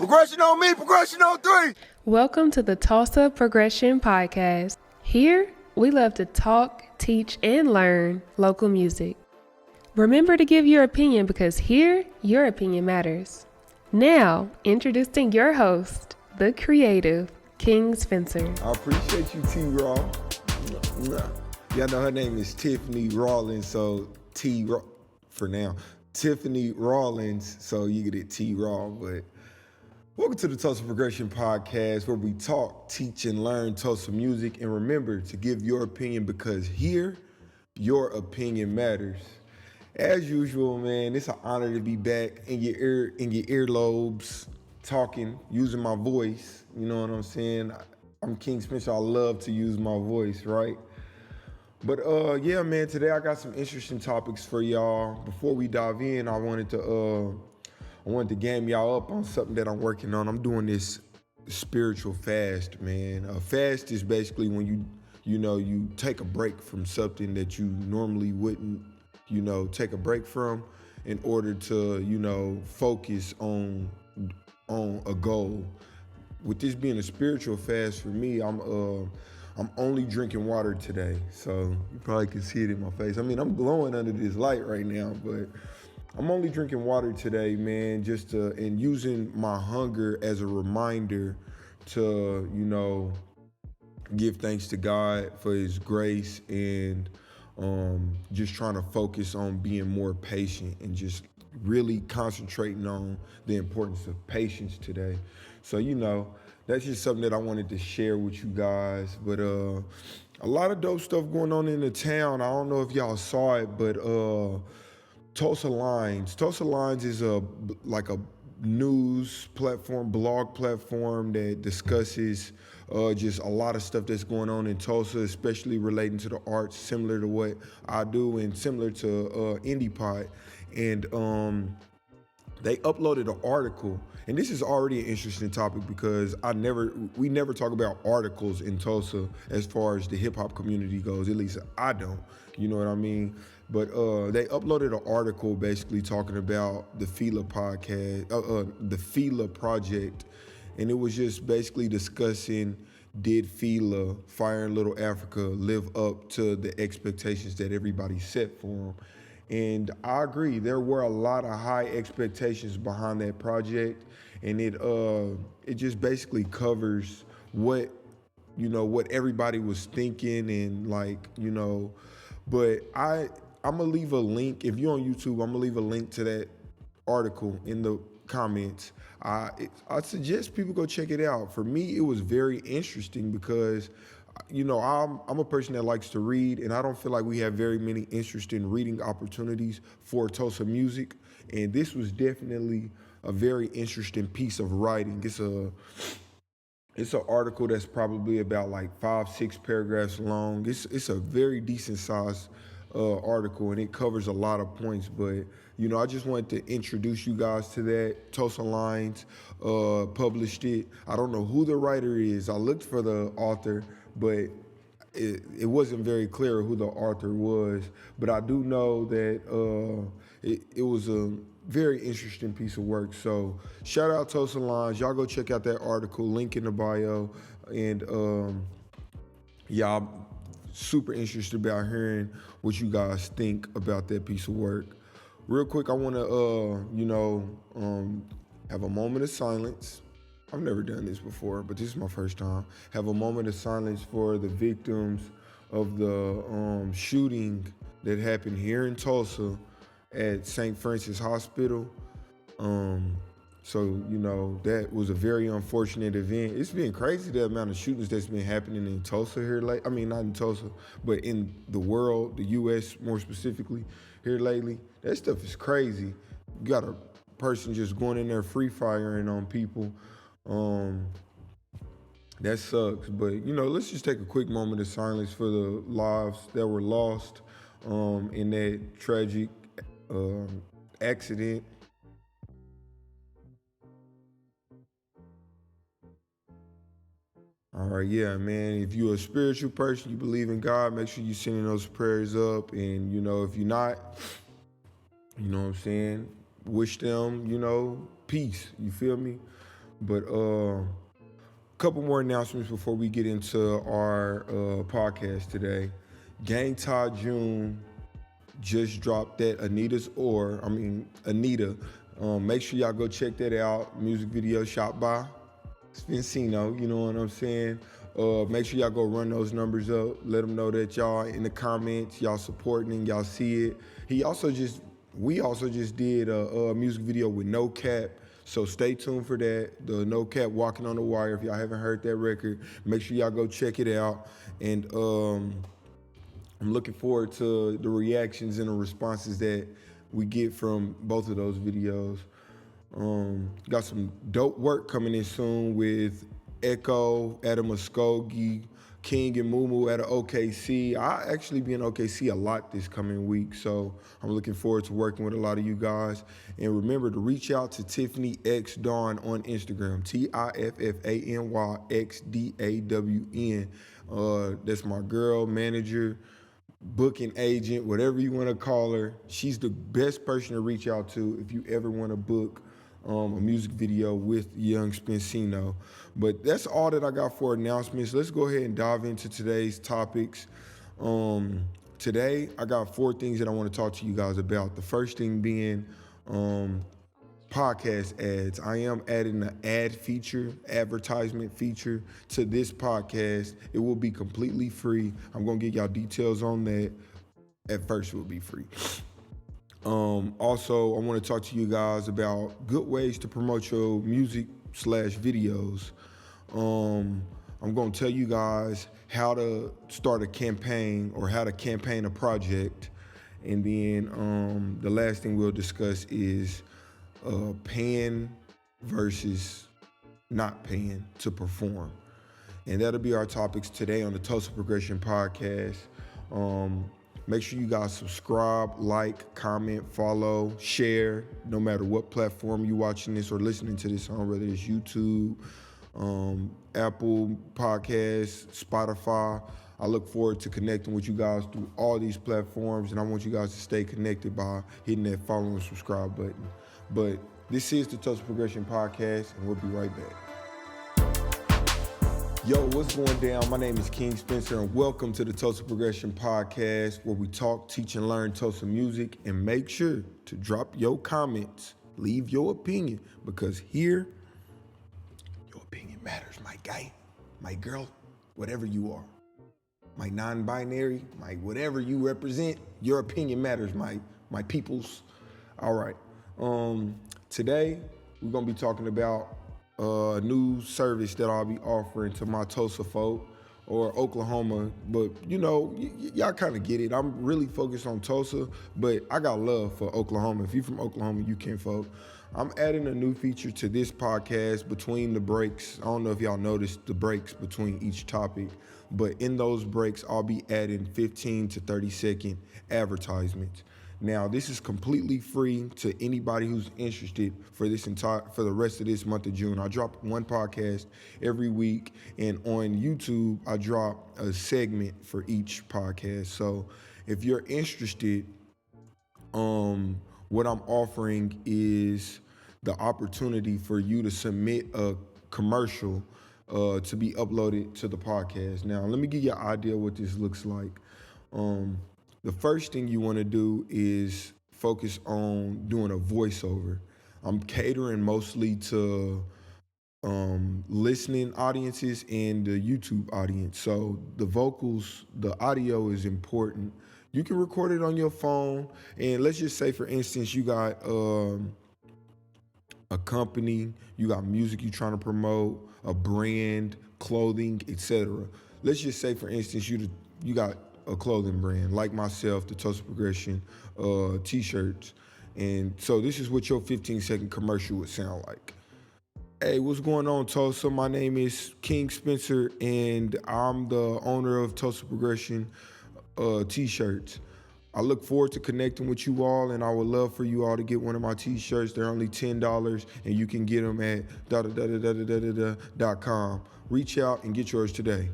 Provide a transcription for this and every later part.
Progression on me, progression on three. Welcome to the Tulsa Progression Podcast. Here, we love to talk, teach, and learn local music. Remember to give your opinion because here, your opinion matters. Now, introducing your host, the creative, King Spencer. I appreciate you, T-Raw. Y'all know her name is Tiffany Rawlins, so T-Raw for now. Tiffany Rawlins, so you get it T-Raw, but welcome to the Tulsa Progression Podcast, where we talk, teach, and learn Tulsa music. And remember to give your opinion because here, your opinion matters. As usual, man, it's an honor to be back in your earlobes, talking, using my voice. You know what I'm saying? I'm King Spencer. I love to use my voice, right? But yeah, man, today I got some interesting topics for y'all. Before we dive in, I wanted to game y'all up on something that I'm working on. I'm doing this spiritual fast, man. A fast is basically when you take a break from something that you normally wouldn't, take a break from in order to, focus on a goal. With this being a spiritual fast for me, I'm only drinking water today. So you probably can see it in my face. I mean, I'm glowing under this light right now, but I'm only drinking water today, man, and using my hunger as a reminder to, give thanks to God for his grace and just trying to focus on being more patient and just really concentrating on the importance of patience today. So, that's just something that I wanted to share with you guys. But a lot of dope stuff going on in the town. I don't know if y'all saw it, but TulsaLines is a news platform, blog platform that discusses just a lot of stuff that's going on in Tulsa, especially relating to the arts, similar to what I do and similar to IndiePod. And they uploaded an article, and this is already an interesting topic because we never talk about articles in Tulsa as far as the hip hop community goes. At least I don't. You know what I mean? But they uploaded an article basically talking about the FILA podcast, the FILA project, and it was just basically discussing, did FILA, Fire in Little Africa, live up to the expectations that everybody set for them? And I agree, there were a lot of high expectations behind that project, and it just basically covers what everybody was thinking and but I'm gonna leave a link. If you're on YouTube, I'm gonna leave a link to that article in the comments. I suggest people go check it out. For me, it was very interesting because I'm a person that likes to read, and I don't feel like we have very many interesting reading opportunities for Tulsa music. And this was definitely a very interesting piece of writing. It's an article that's probably about like 5-6 paragraphs long. It's a very decent sized article, and it covers a lot of points. But I just wanted to introduce you guys to that. TulsaLines published it. I don't know who the writer is. I looked for the author, but it wasn't very clear who the author was. But I do know that it was a very interesting piece of work. So shout out TulsaLines. Y'all go check out that article, link in the bio. And I'm super interested about hearing what you guys think about that piece of work. Real quick, I want to, have a moment of silence. I've never done this before, but this is my first time. Have a moment of silence for the victims of the shooting that happened here in Tulsa at St. Francis Hospital. So, that was a very unfortunate event. It's been crazy, the amount of shootings that's been happening in Tulsa here lately. I mean, not in Tulsa, but in the world, the U.S. more specifically, here lately. That stuff is crazy. You got a person just going in there free firing on people. That sucks. But, let's just take a quick moment of silence for the lives that were lost in that tragic accident. All right, yeah, man. If you're a spiritual person, you believe in God, make sure you're sending those prayers up. And, if you're not, you know what I'm saying, wish them, peace. You feel me? But couple more announcements before we get into our podcast today. Gang Tie June just dropped that Anita. Make sure y'all go check that out. Music video shot by Spencino, you know what I'm saying? Make sure y'all go run those numbers up. Let them know that y'all in the comments, y'all supporting and y'all see it. We also just did a music video with No Cap. So stay tuned for that. The No Cap Walking on the Wire. If y'all haven't heard that record, make sure y'all go check it out. And I'm looking forward to the reactions and the responses that we get from both of those videos. Got some dope work coming in soon with Echo, Adam Muskogee, King and Mumu at OKC. I actually be in OKC a lot this coming week, so I'm looking forward to working with a lot of you guys. And remember to reach out to Tiffany X Dawn on Instagram, TiffanyXDAWN. That's my girl, manager, booking agent, whatever you want to call her. She's the best person to reach out to if you ever want to book a music video with Young Spencino. But that's all that I got for announcements. Let's go ahead and dive into today's topics. Today, I got 4 things that I want to talk to you guys about. The first thing being podcast ads. I am adding an advertisement feature to this podcast. It will be completely free. I'm going to get y'all details on that. At first, it will be free. Also, I want to talk to you guys about good ways to promote your music/videos. I'm going to tell you guys how to start a campaign or how to campaign a project. And then the last thing we'll discuss is paying versus not paying to perform. And that'll be our topics today on the Tulsa Progression Podcast. Make sure you guys subscribe, like, comment, follow, share, no matter what platform you're watching this or listening to this on, whether it's YouTube, Apple Podcasts, Spotify. I look forward to connecting with you guys through all these platforms, and I want you guys to stay connected by hitting that follow and subscribe button. But this is the Tulsa Progression Podcast, and we'll be right back. Yo, what's going down? My name is King Spencer, and welcome to the Tulsa Progression Podcast, where we talk, teach, and learn Tulsa music. And make sure to drop your comments, leave your opinion, because here, your opinion matters, my guy, my girl, whatever you are. My non-binary, my whatever you represent, your opinion matters, my peoples. All right. Today, we're going to be talking about a new service that I'll be offering to my Tulsa folk or Oklahoma, but y'all kind of get it. I'm really focused on Tulsa, but I got love for Oklahoma. If you're from Oklahoma, you can folk. I'm adding a new feature to this podcast between the breaks. I don't know if y'all noticed the breaks between each topic, but in those breaks, I'll be adding 15 to 30-second advertisements. Now, this is completely free to anybody who's interested for the rest of this month of June. I drop one podcast every week, and on YouTube, I drop a segment for each podcast. So if you're interested, what I'm offering is the opportunity for you to submit a commercial to be uploaded to the podcast. Now, let me give you an idea what this looks like. The first thing you want to do is focus on doing a voiceover. I'm catering mostly to listening audiences and the YouTube audience. So the vocals, the audio is important. You can record it on your phone. And let's just say, for instance, you got a company, you got music you're trying to promote, a brand, clothing, etc. Let's just say, for instance, you got a clothing brand like myself, the Tulsa Progression t-shirts. And so this is what your 15-second commercial would sound like. Hey, what's going on, Tulsa? My name is King Spencer, and I'm the owner of Tulsa Progression t-shirts. I look forward to connecting with you all, and I would love for you all to get one of my t-shirts. They're only $10, and you can get them at .com. Reach out and get yours today.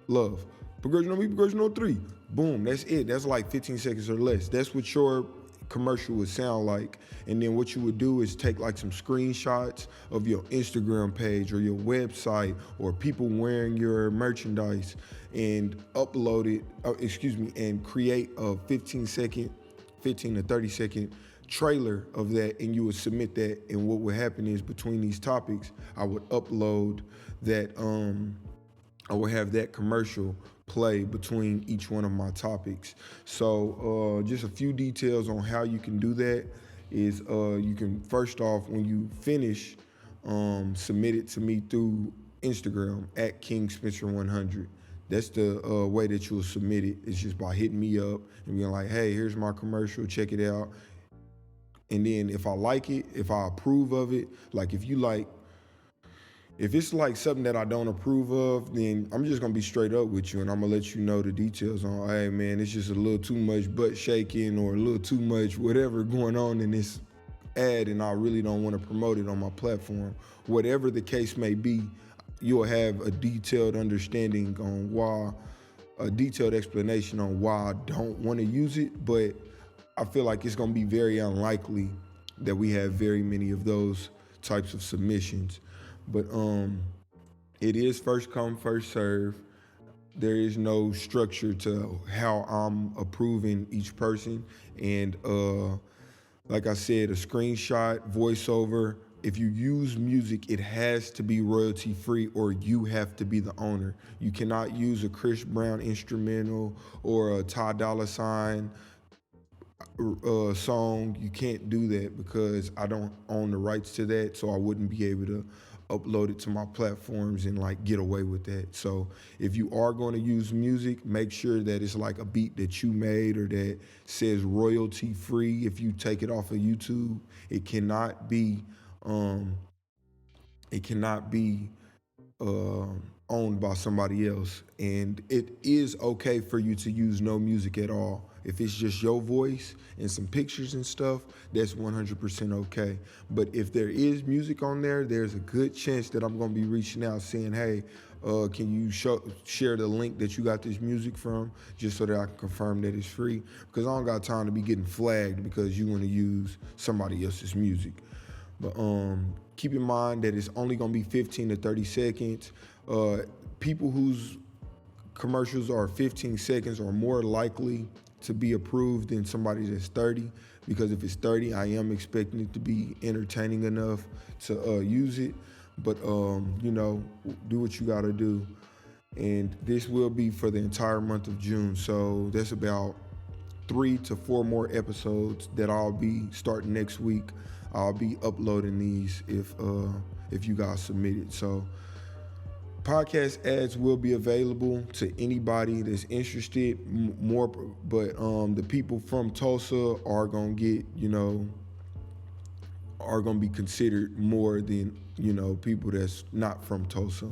Love. Progression on me, Progression on 3. Boom, that's it. That's like 15 seconds or less. That's what your commercial would sound like. And then what you would do is take like some screenshots of your Instagram page or your website or people wearing your merchandise and upload it, and create a 15 to 30 second trailer of that, and you would submit that. And what would happen is between these topics, I would upload that, I would have that commercial play between each one of my topics. So just a few details on how you can do that is you can, first off, when you finish, submit it to me through Instagram at KingSpencer100. That's the way that you'll submit it. It's just by hitting me up and being like, hey, here's my commercial, check it out. And then if I like it, if I approve of it, like if it's like something that I don't approve of, then I'm just gonna be straight up with you and I'm gonna let you know the details on, hey man, it's just a little too much butt shaking or a little too much whatever going on in this ad and I really don't wanna promote it on my platform. Whatever the case may be, you'll have a detailed understanding on why, a detailed explanation on why I don't wanna use it, but I feel like it's gonna be very unlikely that we have very many of those types of submissions. But it is first come, first serve. There is no structure to how I'm approving each person. And like I said, a screenshot, voiceover. If you use music, it has to be royalty free or you have to be the owner. You cannot use a Chris Brown instrumental or a Ty Dolla $ign song. You can't do that because I don't own the rights to that, so I wouldn't be able to upload it to my platforms and like get away with that. So if you are going to use music, make sure that it's like a beat that you made or that says royalty free. If you take it off of YouTube, it cannot be owned by somebody else. And it is okay for you to use no music at all. If it's just your voice and some pictures and stuff, that's 100% okay. But if there is music on there, there's a good chance that I'm gonna be reaching out saying, hey, can you share the link that you got this music from, just so that I can confirm that it's free? Because I don't got time to be getting flagged because you wanna use somebody else's music. But keep in mind that it's only gonna be 15 to 30 seconds. People whose commercials are 15 seconds are more likely to be approved than somebody that's 30, because if it's 30, I am expecting it to be entertaining enough to use it. But do what you gotta do. And this will be for the entire month of June. So that's about 3 to 4 more episodes that I'll be starting next week. I'll be uploading these if you guys submit it. So podcast ads will be available to anybody that's interested. But the people from Tulsa are gonna get, are gonna be considered more than people that's not from Tulsa.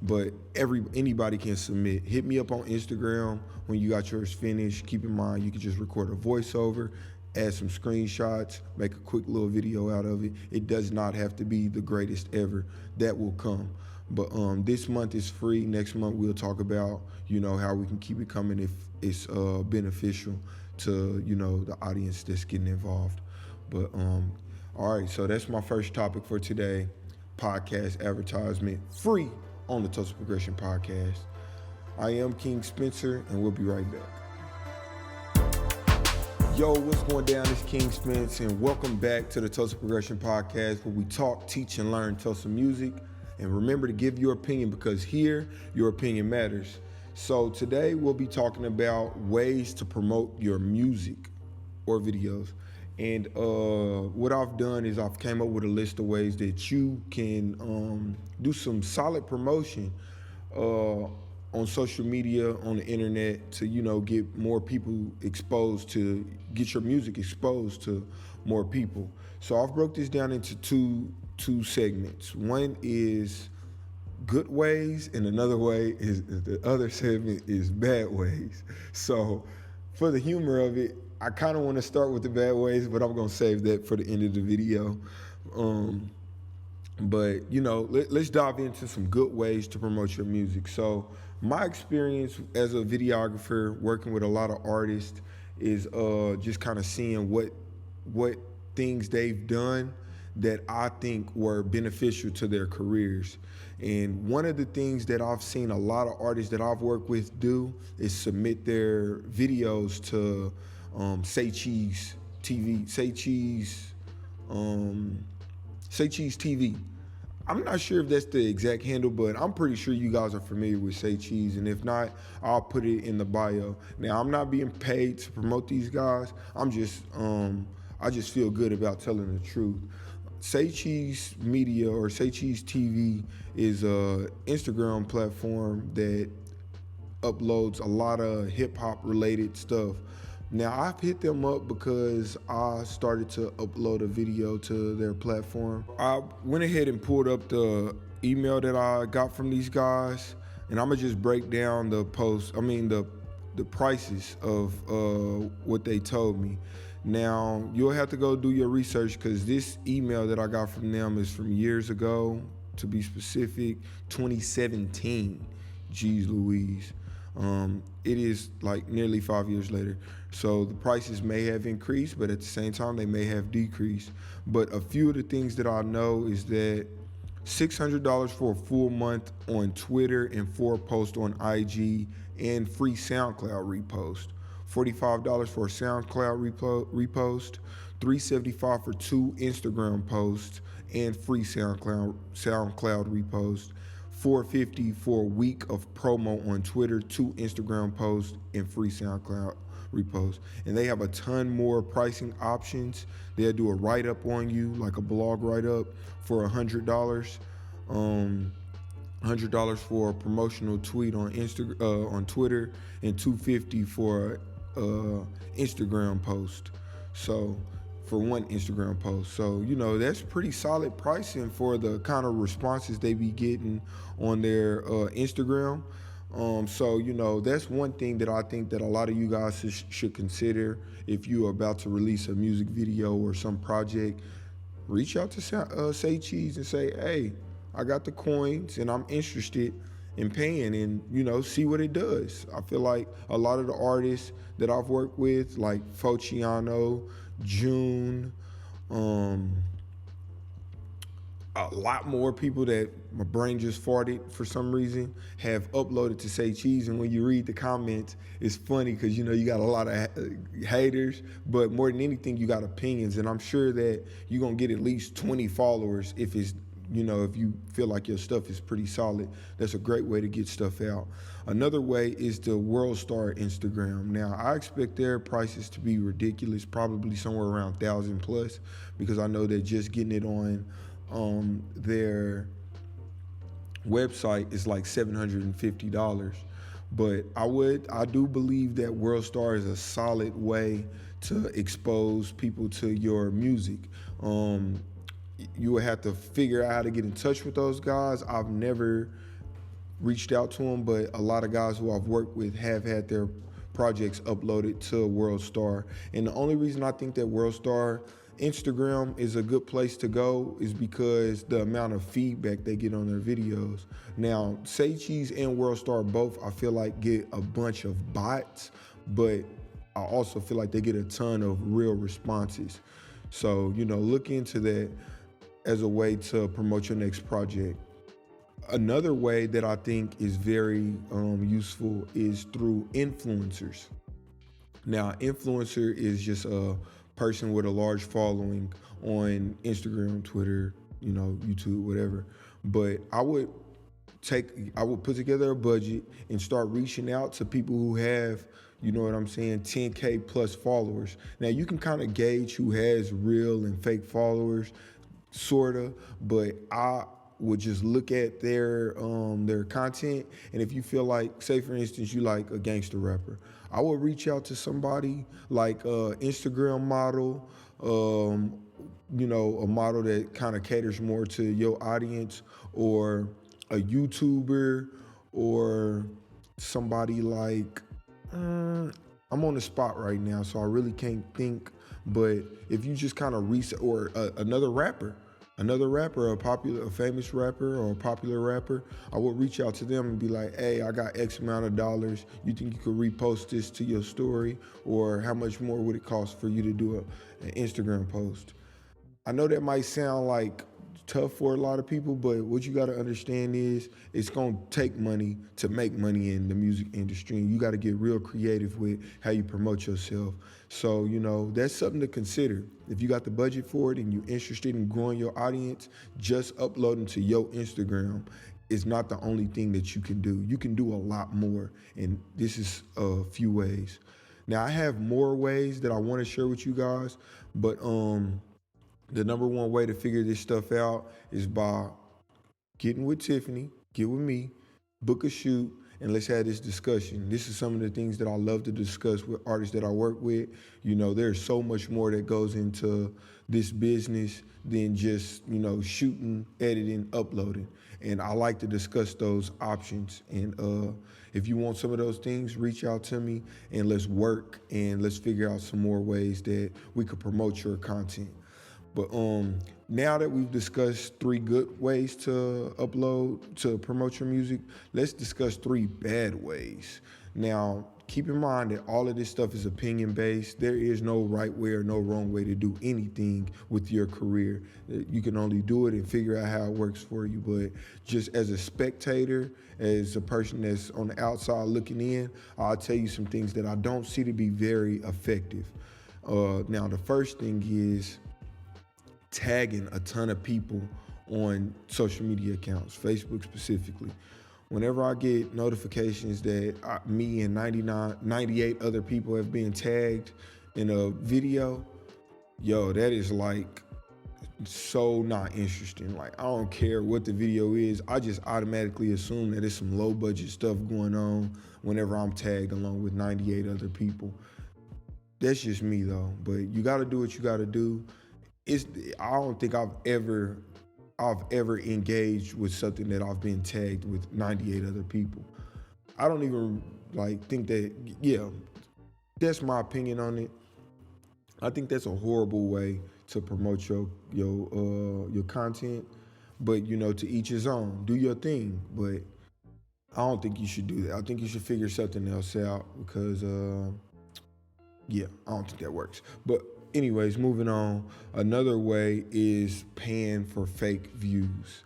But anybody can submit. Hit me up on Instagram when you got yours finished. Keep in mind you can just record a voiceover, add some screenshots, make a quick little video out of it. It does not have to be the greatest ever. That will come. But this month is free. Next month we'll talk about, how we can keep it coming if it's beneficial to, the audience that's getting involved. But all right, so that's my first topic for today. Podcast advertisement free on the Tulsa Progression Podcast. I am King Spencer, and we'll be right back. Yo, what's going down? It's King Spence, and welcome back to the Tulsa Progression Podcast, where we talk, teach, and learn Tulsa music. And remember to give your opinion, because here, your opinion matters. So today we'll be talking about ways to promote your music or videos. And what I've done is I've came up with a list of ways that you can do some solid promotion on social media, on the internet, to get more people exposed, to get your music exposed to more people. So I've broke this down into two segments. One is good ways, and another way is the other segment is bad ways. So for the humor of it, I kind of want to start with the bad ways, but I'm gonna save that for the end of the video. But let's dive into some good ways to promote your music. So my experience as a videographer working with a lot of artists is just kind of seeing what what things they've done that I think were beneficial to their careers. And one of the things that I've seen a lot of artists that I've worked with do is submit their videos to Saycheese TV, Saycheese TV. I'm not sure if that's the exact handle, but I'm pretty sure you guys are familiar with Saycheese, and if not, I'll put it in the bio. Now, I'm not being paid to promote these guys. I'm just, I just feel good about telling the truth. Saycheese Media or Saycheese TV is a Instagram platform that uploads a lot of hip hop related stuff. Now, I've hit them up because I started to upload a video to their platform. I went ahead and pulled up the email that I got from these guys, and I'm gonna just break down the prices of what they told me. Now, you'll have to go do your research because this email that I got from them is from years ago, to be specific, 2017. Jeez Louise. It is like nearly 5 years later. So the prices may have increased, but at the same time, they may have decreased. But a few of the things that I know is that $600 for a full month on Twitter and 4 posts on IG and free SoundCloud repost. $45 for a SoundCloud repost, $375 for 2 Instagram posts and free SoundCloud repost, $450 for a week of promo on Twitter, 2 Instagram posts, and free SoundCloud repost. And they have a ton more pricing options. They'll do a write-up on you, like a blog write-up, for $100. $100 for a promotional tweet on Twitter, and $250 for Instagram post. So for 1 Instagram post. So, that's pretty solid pricing for the kind of responses they be getting on their Instagram. So, that's one thing that I think that a lot of you guys should consider if you're about to release a music video or some project. Reach out to Saycheese and say, hey, I got the coins and I'm interested in paying, and, see what it does. I feel like a lot of the artists that I've worked with, like Fociano, June, a lot more people that my brain just farted for some reason have uploaded to Saycheese. And when you read the comments, it's funny because, you got a lot of haters, but more than anything, you got opinions. And I'm sure that you're going to get at least 20 followers if it's, if you feel like your stuff is pretty solid. That's a great way to get stuff out. Another way is the Worldstar Instagram. Now, I expect their prices to be ridiculous, probably somewhere around 1,000 plus, because I know that just getting it on their website is like $750. But I do believe that Worldstar is a solid way to expose people to your music. You would have to figure out how to get in touch with those guys. I've never reached out to them, but a lot of guys who I've worked with have had their projects uploaded to Worldstar. And the only reason I think that Worldstar Instagram is a good place to go is because the amount of feedback they get on their videos. Now, Saycheese and Worldstar both, I feel like, get a bunch of bots, but I also feel like they get a ton of real responses. So, look into that as a way to promote your next project. Another way that I think is very useful is through influencers. Now, influencer is just a person with a large following on Instagram, Twitter, YouTube, whatever. But I would put together a budget and start reaching out to people who have, 10K plus followers. Now, you can kind of gauge who has real and fake followers, sorta, but I would just look at their content, and if you feel like, say for instance, you like a gangster rapper, I would reach out to somebody like a Instagram model, a model that kind of caters more to your audience, or a YouTuber, or somebody like, I'm on the spot right now, so I really can't think, but if you just kind of research, or another rapper, another rapper, a famous rapper or a popular rapper, I would reach out to them and be like, hey, I got X amount of dollars. You think you could repost this to your story? Or how much more would it cost for you to do an Instagram post? I know that might sound like tough for a lot of people, but what you got to understand is it's going to take money to make money in the music industry, and you got to get real creative with how you promote yourself. So, that's something to consider. If you got the budget for it and you're interested in growing your audience, just uploading to your Instagram is not the only thing that you can do. You can do a lot more, and this is a few ways. Now, I have more ways that I want to share with you guys, but the number one way to figure this stuff out is by getting with Tiffany, get with me, book a shoot, and let's have this discussion. This is some of the things that I love to discuss with artists that I work with. There's so much more that goes into this business than just, shooting, editing, uploading. And I like to discuss those options. And if you want some of those things, reach out to me and let's work and let's figure out some more ways that we could promote your content. But now that we've discussed 3 good ways to promote your music, let's discuss 3 bad ways. Now, keep in mind that all of this stuff is opinion-based. There is no right way or no wrong way to do anything with your career. You can only do it and figure out how it works for you. But just as a spectator, as a person that's on the outside looking in, I'll tell you some things that I don't see to be very effective. Now, the first thing is tagging a ton of people on social media accounts, Facebook specifically. Whenever I get notifications that me and 98 other people have been tagged in a video, that is like so not interesting. Like, I don't care what the video is. I just automatically assume that it's some low budget stuff going on whenever I'm tagged along with 98 other people. That's just me though, but you gotta do what you gotta do. I don't think I've ever engaged with something that I've been tagged with 98 other people. I don't even think that. That's my opinion on it. I think that's a horrible way to promote your content. But to each his own. Do your thing, but I don't think you should do that. I think you should figure something else out because I don't think that works. But anyways, moving on. Another way is paying for fake views,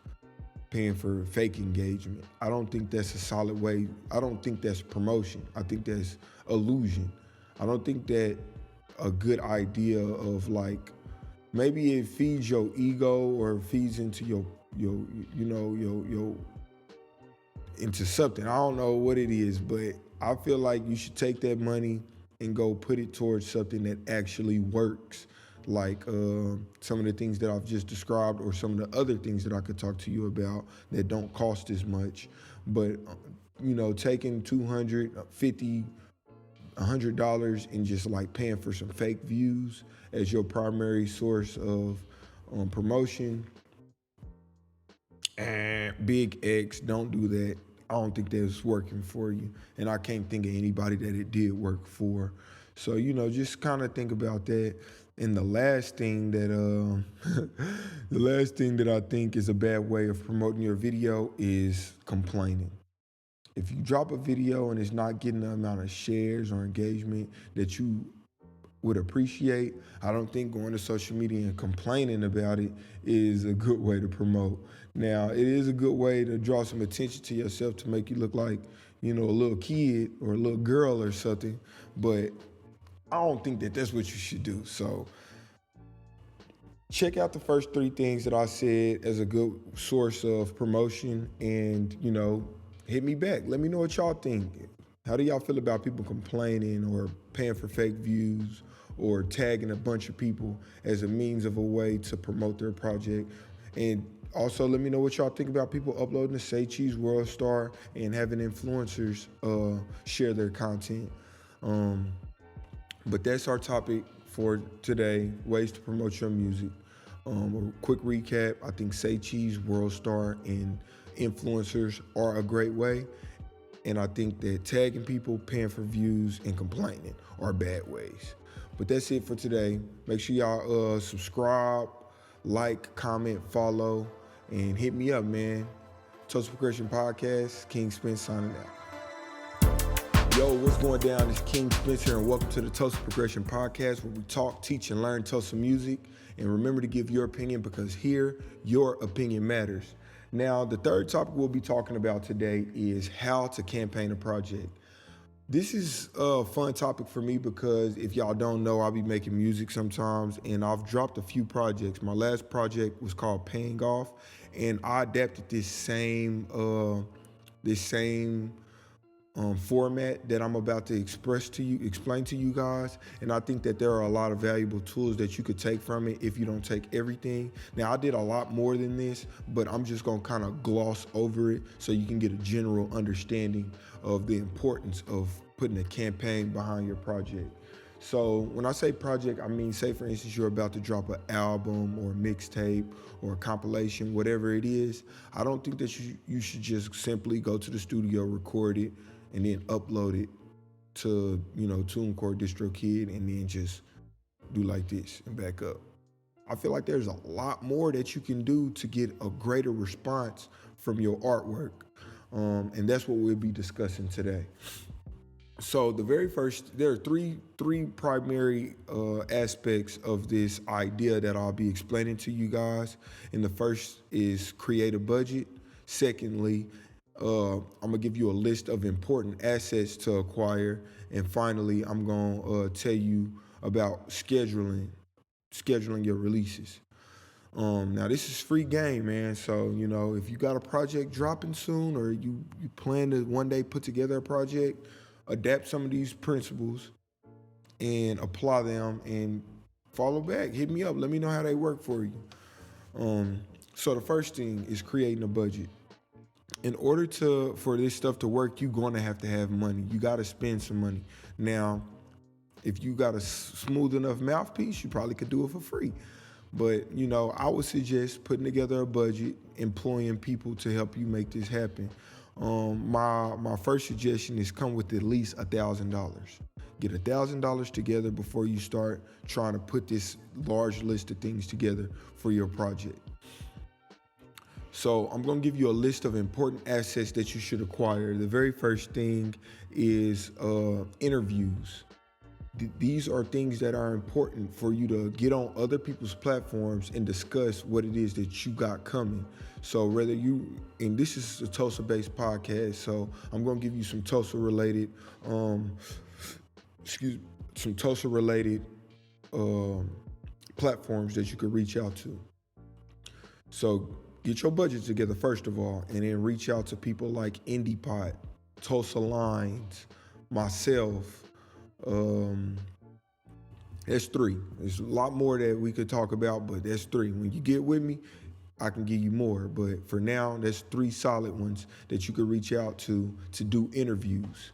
paying for fake engagement. I don't think that's a solid way. I don't think that's promotion. I think that's illusion. I don't think that a good idea of maybe it feeds your ego or feeds into your into something. I don't know what it is, but I feel like you should take that money and go put it towards something that actually works, like some of the things that I've just described or some of the other things that I could talk to you about that don't cost as much. But, taking $200, $50, $100 and just paying for some fake views as your primary source of promotion, big X, don't do that. I don't think that's working for you. And I can't think of anybody that it did work for. So, just kind of think about that. And the last thing that I think is a bad way of promoting your video is complaining. If you drop a video and it's not getting the amount of shares or engagement that you would appreciate, I don't think going to social media and complaining about it is a good way to promote. Now, it is a good way to draw some attention to yourself to make you look like, a little kid or a little girl or something, but I don't think that that's what you should do. So check out the first 3 things that I said as a good source of promotion and, hit me back. Let me know what y'all think. How do y'all feel about people complaining or paying for fake views or tagging a bunch of people as a means of a way to promote their project? And also let me know what y'all think about people uploading to Saycheese, Worldstar, and having influencers share their content. But that's our topic for today, ways to promote your music. A quick recap, I think Saycheese, Worldstar, and influencers are a great way. And I think that tagging people, paying for views, and complaining are bad ways. But that's it for today. Make sure y'all subscribe, like, comment, follow, and hit me up, man. Tulsa Progression Podcast, King Spence signing out. Yo, what's going down? It's King Spencer, and welcome to the Tulsa Progression Podcast, where we talk, teach, and learn Tulsa music. And remember to give your opinion, because here, your opinion matters. Now, the third topic we'll be talking about today is how to campaign a project. This is a fun topic for me because if y'all don't know, I'll be making music sometimes, and I've dropped a few projects. My last project was called Paying Off, and I adapted this same format that I'm about to explain to you guys. And I think that there are a lot of valuable tools that you could take from it if you don't take everything. Now, I did a lot more than this, but I'm just gonna kind of gloss over it so you can get a general understanding of the importance of putting a campaign behind your project. So when I say project, I mean, say for instance, you're about to drop an album or a mixtape or a compilation, whatever it is. I don't think that you should just simply go to the studio, record it, and then upload it to, TuneCore, DistroKid, and then just do like this and back up. I feel like there's a lot more that you can do to get a greater response from your artwork. And that's what we'll be discussing today. So there are three primary aspects of this idea that I'll be explaining to you guys. And the first is create a budget. Secondly, I'm gonna give you a list of important assets to acquire. And finally, I'm gonna tell you about scheduling your releases. Now this is free game, man. So, if you got a project dropping soon, or you plan to one day put together a project, adapt some of these principles and apply them and follow back. Hit me up. Let me know how they work for you. So the first thing is creating a budget. In order for this stuff to work, you're going to have money. You got to spend some money. Now, if you got a smooth enough mouthpiece, you probably could do it for free. But, I would suggest putting together a budget, employing people to help you make this happen. My first suggestion is come with at least $1,000. Get $1,000 together before you start trying to put this large list of things together for your project. So I'm going to give you a list of important assets that you should acquire. The very first thing is interviews. These are things that are important for you to get on other people's platforms and discuss what it is that you got coming. So and this is a Tulsa-based podcast, so I'm going to give you some Tulsa-related, platforms that you could reach out to. So get your budget together first of all, and then reach out to people like IndiePot, TulsaLines, myself. That's three. There's a lot more that we could talk about, but that's three. When you get with me, I can give you more. But for now, that's three solid ones that you could reach out to do interviews.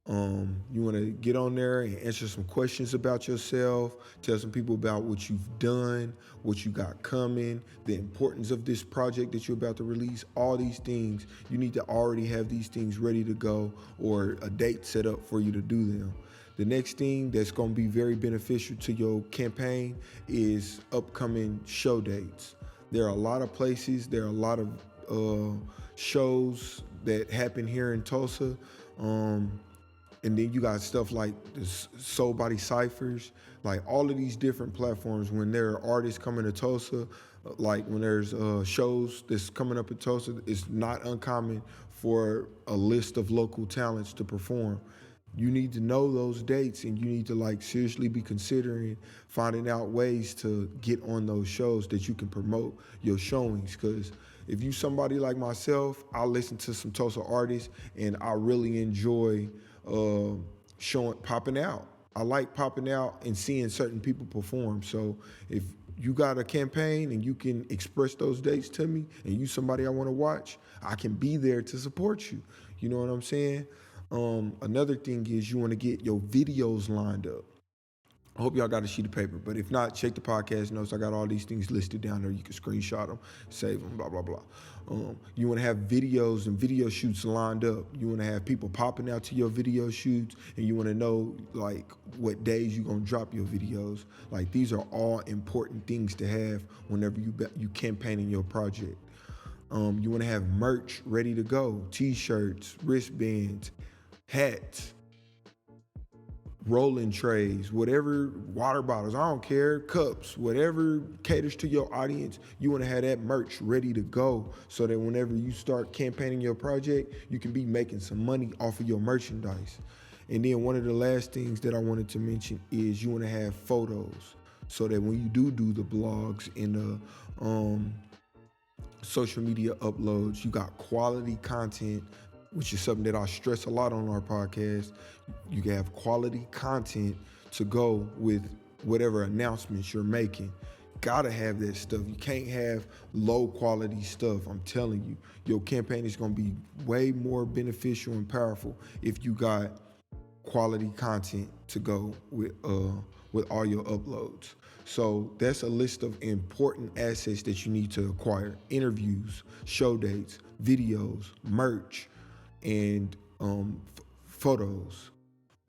You want to get on there and answer some questions about yourself, tell some people about what you've done, what you got coming, the importance of this project that you're about to release, all these things. You need to already have these things ready to go or a date set up for you to do them. The next thing that's going to be very beneficial to your campaign is upcoming show dates. There are a lot of places, there are a lot of shows that happen here in Tulsa. And then you got stuff like the Soul Body Cyphers, like all of these different platforms. When there are artists coming to Tulsa, like when there's shows that's coming up in Tulsa, it's not uncommon for a list of local talents to perform. You need to know those dates, and you need to seriously be considering finding out ways to get on those shows that you can promote your showings. Because if you somebody like myself, I listen to some Tulsa artists and I really enjoy popping out. I like popping out and seeing certain people perform. So if you got a campaign and you can express those dates to me and you somebody I want to watch, I can be there to support you. You know what I'm saying? Another thing is you want to get your videos lined up. I hope y'all got a sheet of paper, but if not, check the podcast notes. I got all these things listed down there. You can screenshot them, save them, blah, blah, blah. You want to have videos and video shoots lined up. You want to have people popping out to your video shoots, and you want to know, like, what days you're going to drop your videos. Like, these are all important things to have whenever you campaigning your project. You want to have merch ready to go, T-shirts, wristbands, hats, rolling trays, whatever, water bottles, I don't care, cups, whatever caters to your audience. You want to have that merch ready to go so that whenever you start campaigning your project, you can be making some money off of your merchandise. And then one of the last things that I wanted to mention is you want to have photos so that when you do the blogs and the social media uploads, you got quality content, which is something that I stress a lot on our podcast. You can have quality content to go with whatever announcements you're making. Gotta have that stuff. You can't have low quality stuff. I'm telling you, your campaign is gonna be way more beneficial and powerful if you got quality content to go with all your uploads. So that's a list of important assets that you need to acquire: interviews, show dates, videos, merch, and photos.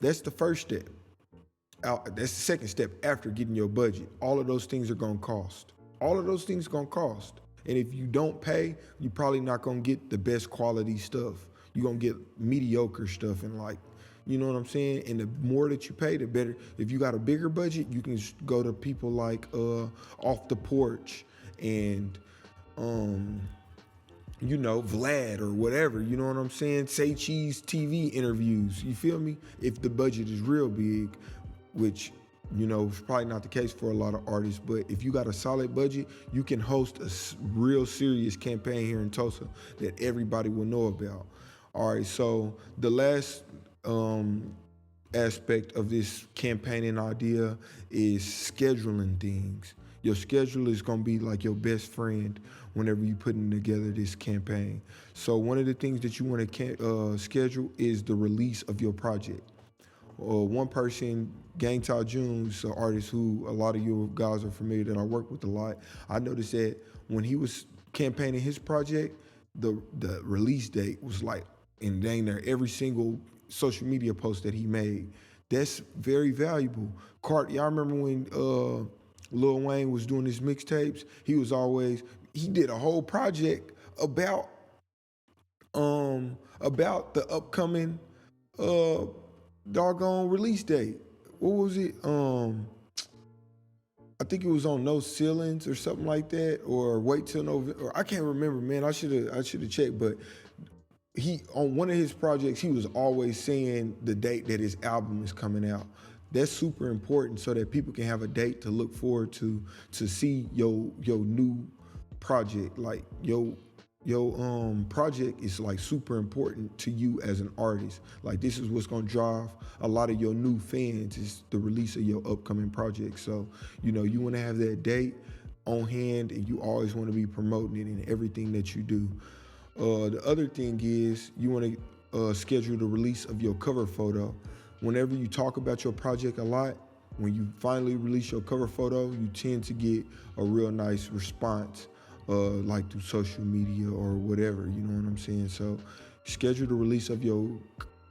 That's the first step. That's the second step after getting your budget. All of those things are gonna cost. All of those things are gonna cost. And if you don't pay, you're probably not gonna get the best quality stuff. You're gonna get mediocre stuff, and like, you know what I'm saying? And the more that you pay, the better. If you got a bigger budget, you can go to people like Off the Porch and Vlad or whatever, you know what I'm saying? Saycheese TV interviews, you feel me? If the budget is real big, which, is probably not the case for a lot of artists, but if you got a solid budget, you can host a real serious campaign here in Tulsa that everybody will know about. All right, so the last aspect of this campaigning idea is scheduling things. Your schedule is gonna be like your best friend whenever you're putting together this campaign. So one of the things that you want to schedule is the release of your project. One person, Gang Tai June's an artist who a lot of you guys are familiar that I work with a lot. I noticed that when he was campaigning his project, the release date was like in dang near every single social media post that he made. That's very valuable. Y'all remember when Lil Wayne was doing his mixtapes? He did a whole project about the upcoming doggone release date. What was it? I think it was on No Ceilings or something like that, or Wait Till November. Or I can't remember, man. I should have checked, but he, on one of his projects, he was always saying the date that his album is coming out. That's super important so that people can have a date to look forward to see your new project. Like your project is like super important to you as an artist. Like, this is what's gonna drive a lot of your new fans, is the release of your upcoming project. So, you wanna have that date on hand, and you always wanna be promoting it in everything that you do. The other thing is you want to schedule the release of your cover photo. Whenever you talk about your project a lot, when you finally release your cover photo, you tend to get a real nice response, like through social media or whatever, you know what I'm saying? So schedule the release of your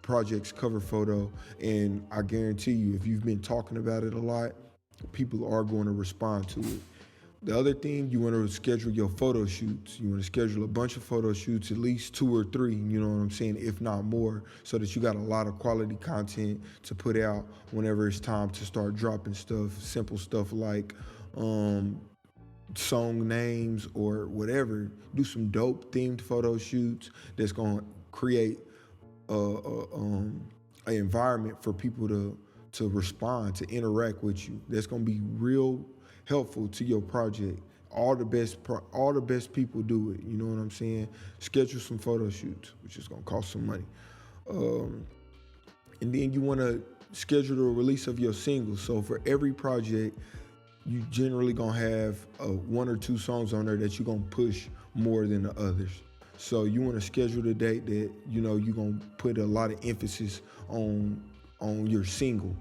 project's cover photo, and I guarantee you, if you've been talking about it a lot, people are going to respond to it. The other thing, you want to schedule your photo shoots. You want to schedule a bunch of photo shoots, at least 2 or 3, you know what I'm saying, if not more, so that you got a lot of quality content to put out whenever it's time to start dropping stuff, simple stuff like song names or whatever. Do some dope themed photo shoots that's going to create an environment for people to respond, to interact with you. That's going to be real helpful to your project. All the best people do it, you know what I'm saying? Schedule some photo shoots, which is gonna cost some money. And then you wanna schedule the release of your singles. So for every project, you generally gonna have 1 or 2 songs on there that you're gonna push more than the others. So you wanna schedule the date that you're gonna put a lot of emphasis on your single.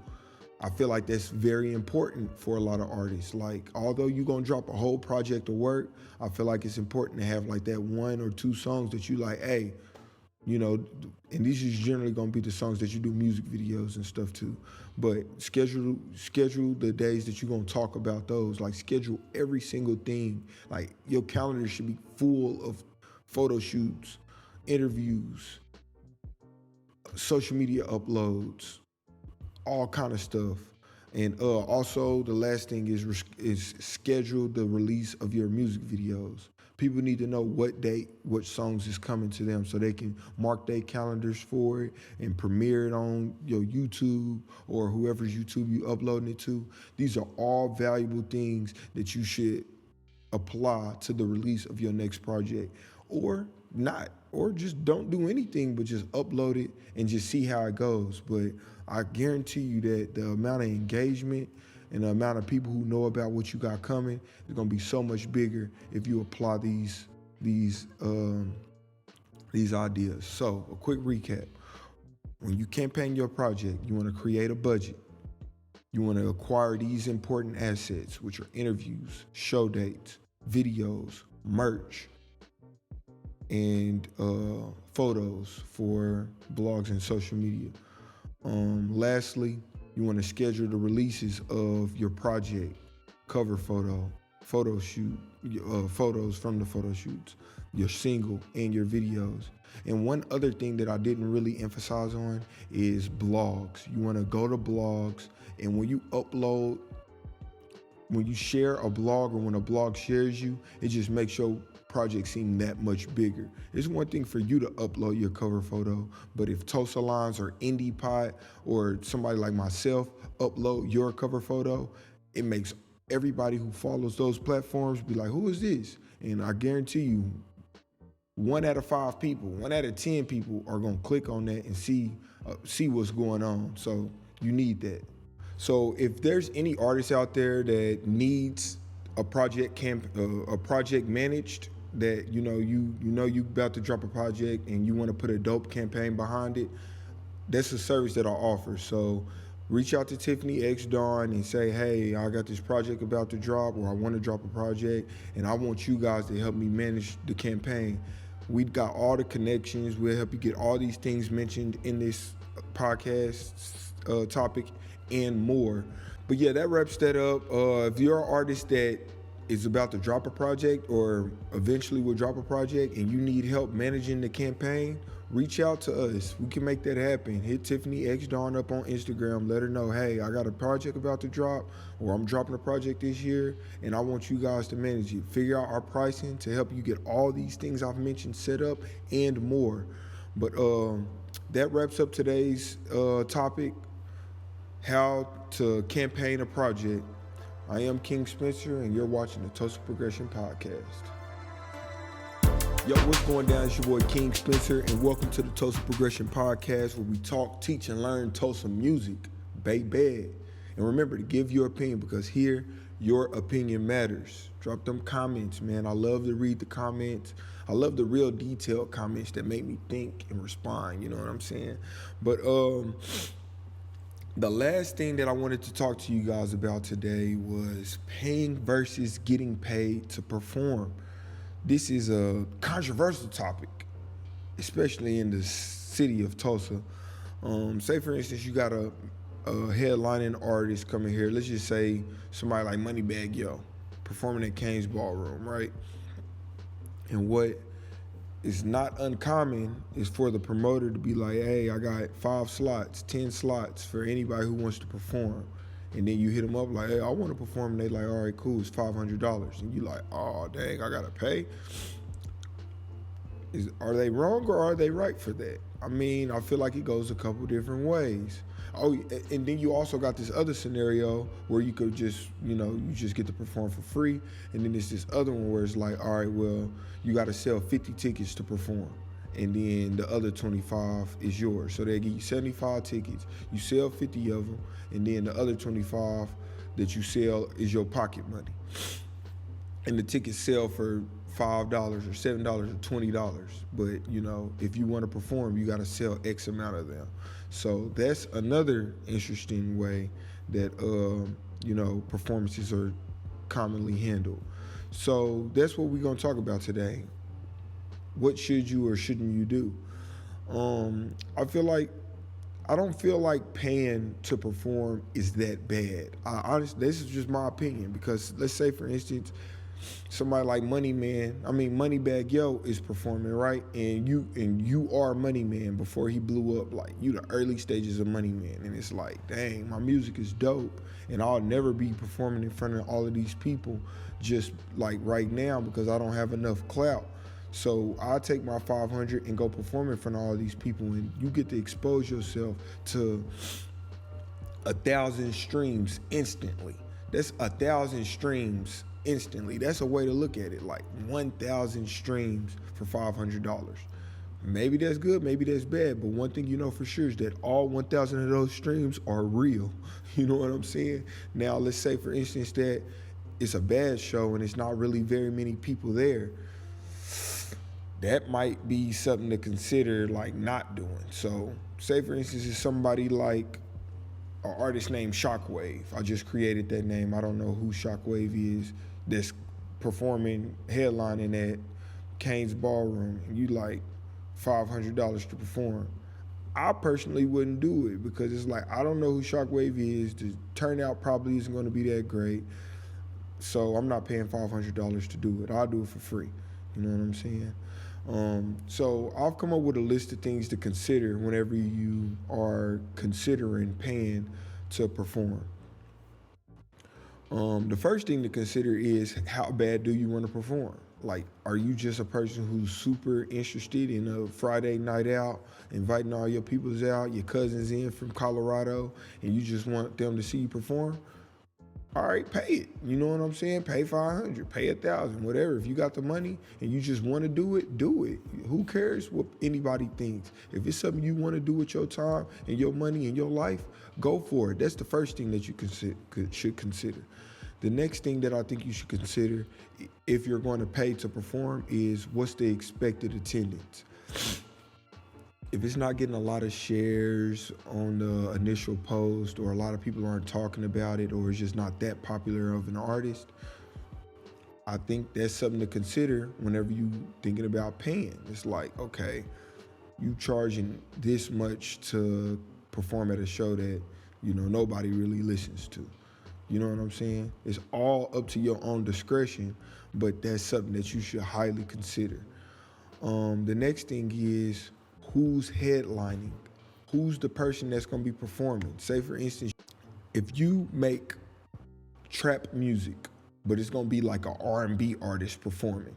I feel like that's very important for a lot of artists. Like, although you're gonna drop a whole project of work, I feel like it's important to have like that 1 or 2 songs that you like, hey, you know, and these is generally gonna be the songs that you do music videos and stuff too. But schedule the days that you're gonna talk about those. Like, schedule every single thing. Like, your calendar should be full of photo shoots, interviews, social media uploads, all kind of stuff. And also the last thing is schedule the release of your music videos. People need to know what date, what songs is coming to them, so they can mark their calendars for it and premiere it on your YouTube or whoever's YouTube you uploading it to. These are all valuable things that you should apply to the release of your next project, or not, or just don't do anything but just upload it and just see how it goes. But I guarantee you that the amount of engagement and the amount of people who know about what you got coming is gonna be so much bigger if you apply these ideas. So a quick recap: when you campaign your project, you want to create a budget. You want to acquire these important assets, which are interviews, show dates, videos, merch, and photos for blogs and social media. Lastly, you want to schedule the releases of your project, cover photo, photo shoot, photos from the photo shoots, your single, and your videos. And one other thing that I didn't really emphasize on is blogs. You want to go to blogs, and when you upload, when you share a blog, or when a blog shares you, it just makes your project seem that much bigger. It's one thing for you to upload your cover photo, but if TulsaLines or IndiePod or somebody like myself upload your cover photo, it makes everybody who follows those platforms be like, who is this? And I guarantee you, 1 out of 5 people, 1 out of 10 people are gonna click on that and see what's going on. So you need that. So if there's any artist out there that needs a project managed, that you know you about to drop a project and you want to put a dope campaign behind it, that's a service that I offer. So reach out to Tiffany X Dawn and say, hey, I got this project about to drop, or I want to drop a project and I want you guys to help me manage the campaign. We've got all the connections. We'll help you get all these things mentioned in this podcast topic and more. But yeah, that wraps that up. If you're an artist that is about to drop a project or eventually will drop a project and you need help managing the campaign, reach out to us. We can make that happen. Hit Tiffany X Dawn up on Instagram. Let her know, hey, I got a project about to drop, or I'm dropping a project this year and I want you guys to manage it. Figure out our pricing to help you get all these things I've mentioned set up and more. But that wraps up today's topic, how to campaign a project. I am King Spencer, and you're watching the Tulsa Progression Podcast. Yo, what's going down? It's your boy King Spencer, and welcome to the Tulsa Progression Podcast, where we talk, teach, and learn Tulsa music, baby. And remember to give your opinion, because here, your opinion matters. Drop them comments, man. I love to read the comments. I love the real detailed comments that make me think and respond, you know what I'm saying? But the last thing that I wanted to talk to you guys about today was paying versus getting paid to perform. This is a controversial topic, especially in the city of Tulsa. Say, for instance, you got a headlining artist coming here. Let's just say somebody like Moneybagg Yo performing at Kane's Ballroom, right? And what is not uncommon is for the promoter to be like, hey, I got 5 slots, 10 slots for anybody who wants to perform. And then you hit them up like, hey, I want to perform. And they like, all right, cool, it's $500. And you like, oh, dang, I got to pay. Are they wrong or are they right for that? I mean, I feel like it goes a couple different ways. Oh, and then you also got this other scenario where you could just, you just get to perform for free. And then there's this other one where it's like, all right, well, you got to sell 50 tickets to perform. And then the other 25 is yours. So they give you 75 tickets. You sell 50 of them. And then the other 25 that you sell is your pocket money. And the tickets sell for $5 or $7 or $20. But if you want to perform, you got to sell X amount of them. So that's another interesting way that performances are commonly handled. So that's what we're gonna talk about today. What should you or shouldn't you do? I don't feel like paying to perform is that bad. Honestly, this is just my opinion, because let's say, for instance, somebody like Moneybag Yo is performing, right? And you are Money Man before he blew up. Like, you the early stages of Money Man, and it's like, dang, my music is dope, and I'll never be performing in front of all of these people just like right now because I don't have enough clout. So I take my 500 and go perform in front of all these people, and you get to expose yourself to 1,000 streams instantly. That's 1,000 streams instantly. That's a way to look at it, like 1,000 streams for $500. Maybe that's good, maybe that's bad, but one thing you know for sure is that all 1,000 of those streams are real. You know what I'm saying? Now, let's say, for instance, that it's a bad show and it's not really very many people there. That might be something to consider, like, not doing. So, say, for instance, it's somebody like an artist named Shockwave. I just created that name. I don't know who Shockwave is, that's performing, headlining at Kane's Ballroom, and you like $500 to perform. I personally wouldn't do it because it's like, I don't know who Shockwave is. The turnout probably isn't going to be that great. So I'm not paying $500 to do it. I'll do it for free. You know what I'm saying? So I've come up with a list of things to consider whenever you are considering paying to perform. The first thing to consider is, how bad do you want to perform? Like, are you just a person who's super interested in a Friday night out, inviting all your peoples out, your cousins in from Colorado, and you just want them to see you perform? All right, pay it. You know what I'm saying? Pay 500, pay 1,000, whatever. If you got the money and you just want to do it, do it. Who cares what anybody thinks? If it's something you want to do with your time and your money and your life, go for it. That's the first thing that you should consider. The next thing that I think you should consider if you're going to pay to perform is, what's the expected attendance? If it's not getting a lot of shares on the initial post, or a lot of people aren't talking about it, or it's just not that popular of an artist, I think that's something to consider whenever you thinking about paying. It's like, okay, you charging this much to perform at a show that, nobody really listens to. You know what I'm saying? It's all up to your own discretion, but that's something that you should highly consider. The next thing is, who's headlining? Who's the person that's gonna be performing? Say, for instance, if you make trap music, but it's gonna be like an R&B artist performing,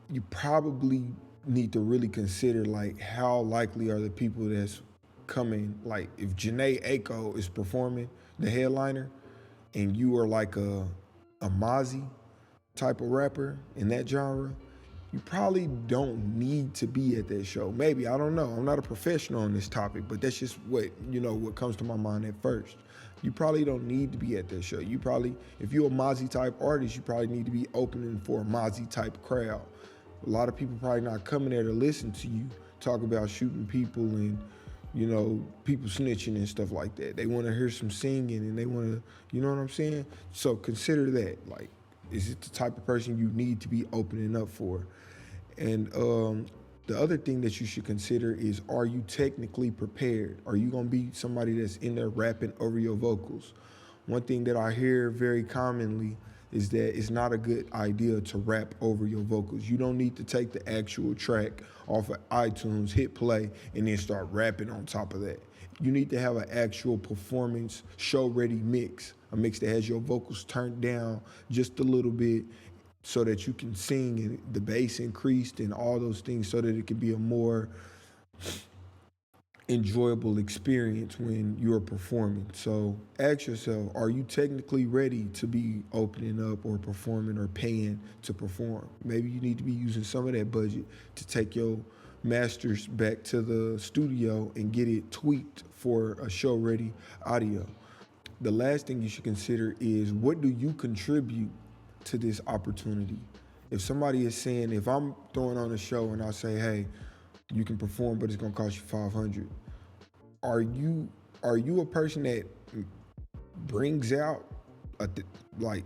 you probably need to really consider, like, how likely are the people that's coming. Like, if Janae Aiko is performing, the headliner, and you are like a Mozzie type of rapper in that genre, you probably don't need to be at that show. Maybe, I don't know. I'm not a professional on this topic, but that's just what comes to my mind at first. You probably don't need to be at that show. You probably, if you're a Mozzie type artist, you probably need to be opening for a Mozzie type crowd. A lot of people probably not coming there to listen to you talk about shooting people and, people snitching and stuff like that. They want to hear some singing, and they want to, you know what I'm saying? So consider that. Like, is it the type of person you need to be opening up for? And the other thing that you should consider is, are you technically prepared? Are you going to be somebody that's in there rapping over your vocals? One thing that I hear very commonly is that it's not a good idea to rap over your vocals. You don't need to take the actual track off of iTunes, hit play, and then start rapping on top of that. You need to have an actual performance, show-ready mix, a mix that has your vocals turned down just a little bit so that you can sing and the bass increased and all those things, so that it can be a more enjoyable experience when you're performing. So ask yourself, are you technically ready to be opening up or performing or paying to perform? Maybe you need to be using some of that budget to take your masters back to the studio and get it tweaked for a show-ready audio. The last thing you should consider is, what do you contribute to this opportunity. If somebody is saying, if I'm throwing on a show and I say, hey, you can perform, but it's gonna cost you $500, are you a person that brings out like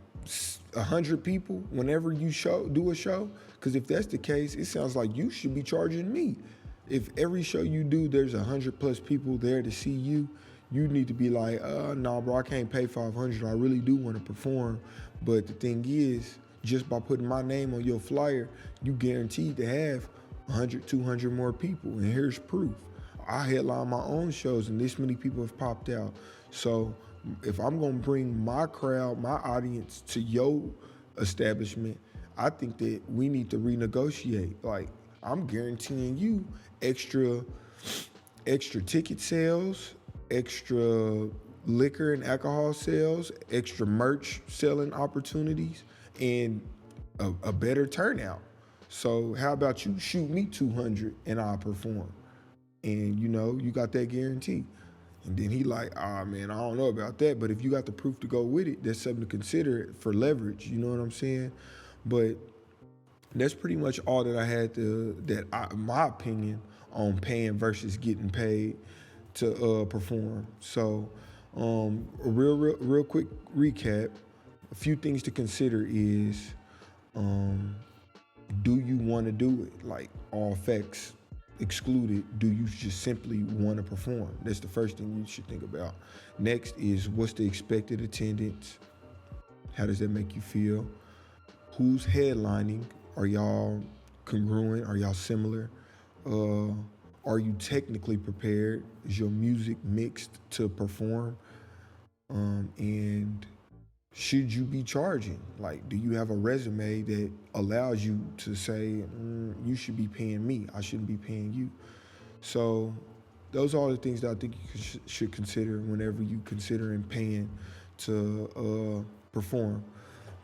100 people whenever you do a show? Because if that's the case, it sounds like you should be charging me. If every show you do, there's 100+ people there to see you, you need to be like, nah, bro, I can't pay $500. I really do want to perform. But the thing is, just by putting my name on your flyer, you guaranteed to have 100, 200 more people. And here's proof. I headline my own shows and this many people have popped out. So if I'm gonna bring my crowd, my audience to your establishment, I think that we need to renegotiate. Like, I'm guaranteeing you extra ticket sales, extra liquor and alcohol sales, extra merch selling opportunities, and a better turnout. So how about you shoot me 200 and I'll perform? And you got that guarantee. And then he like, man, I don't know about that. But if you got the proof to go with it, that's something to consider for leverage. You know what I'm saying? But that's pretty much all that I had my opinion on paying versus getting paid to perform. So a real quick recap. A few things to consider is, do you want to do it? Like, all facts excluded, do you just simply want to perform? That's the first thing you should think about. Next is, what's the expected attendance? How does that make you feel? Who's headlining? Are y'all congruent? Are y'all similar? Are you technically prepared? Is your music mixed to perform? And should you be charging? Like, do you have a resume that allows you to say, you should be paying me, I shouldn't be paying you? So those are all the things that I think you should consider whenever you considering paying to perform.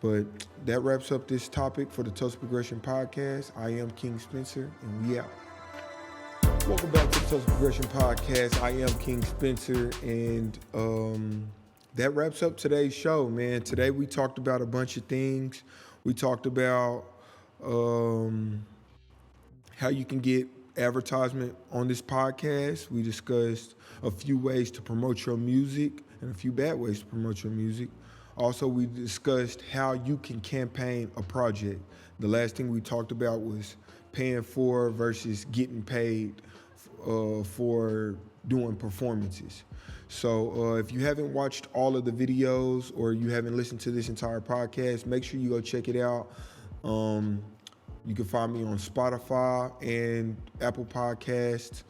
But that wraps up this topic for the Tulsa Progression Podcast. I am King Spencer, and we out. Welcome back to the Tulsa Progression Podcast. I am King Spencer, and that wraps up today's show, man. Today we talked about a bunch of things. We talked about how you can get advertisement on this podcast. We discussed a few ways to promote your music and a few bad ways to promote your music. Also, we discussed how you can campaign a project. The last thing we talked about was paying for versus getting paid for doing performances. So if you haven't watched all of the videos or you haven't listened to this entire podcast, make sure you go check it out. You can find me on Spotify and Apple Podcasts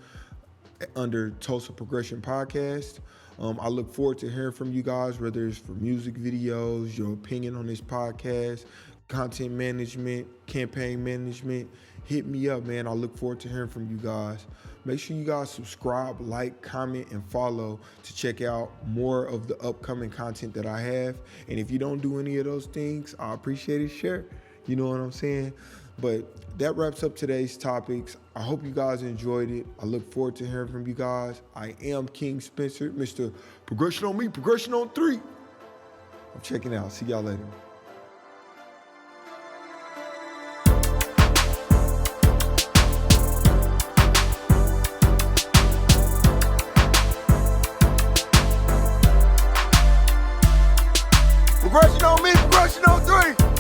under Tulsa Progression Podcast. I look forward to hearing from you guys, whether it's for music videos, your opinion on this podcast, content management, campaign management. Hit me up, man. I look forward to hearing from you guys. Make sure you guys subscribe, like, comment, and follow to check out more of the upcoming content that I have. And if you don't do any of those things, I appreciate it. Share. You know what I'm saying? But that wraps up today's topics. I hope you guys enjoyed it. I look forward to hearing from you guys. I am King Spencer, Mr. Progression on Me, Progression on 3. I'm checking out. See y'all later. Progression on Me, Progression on 3.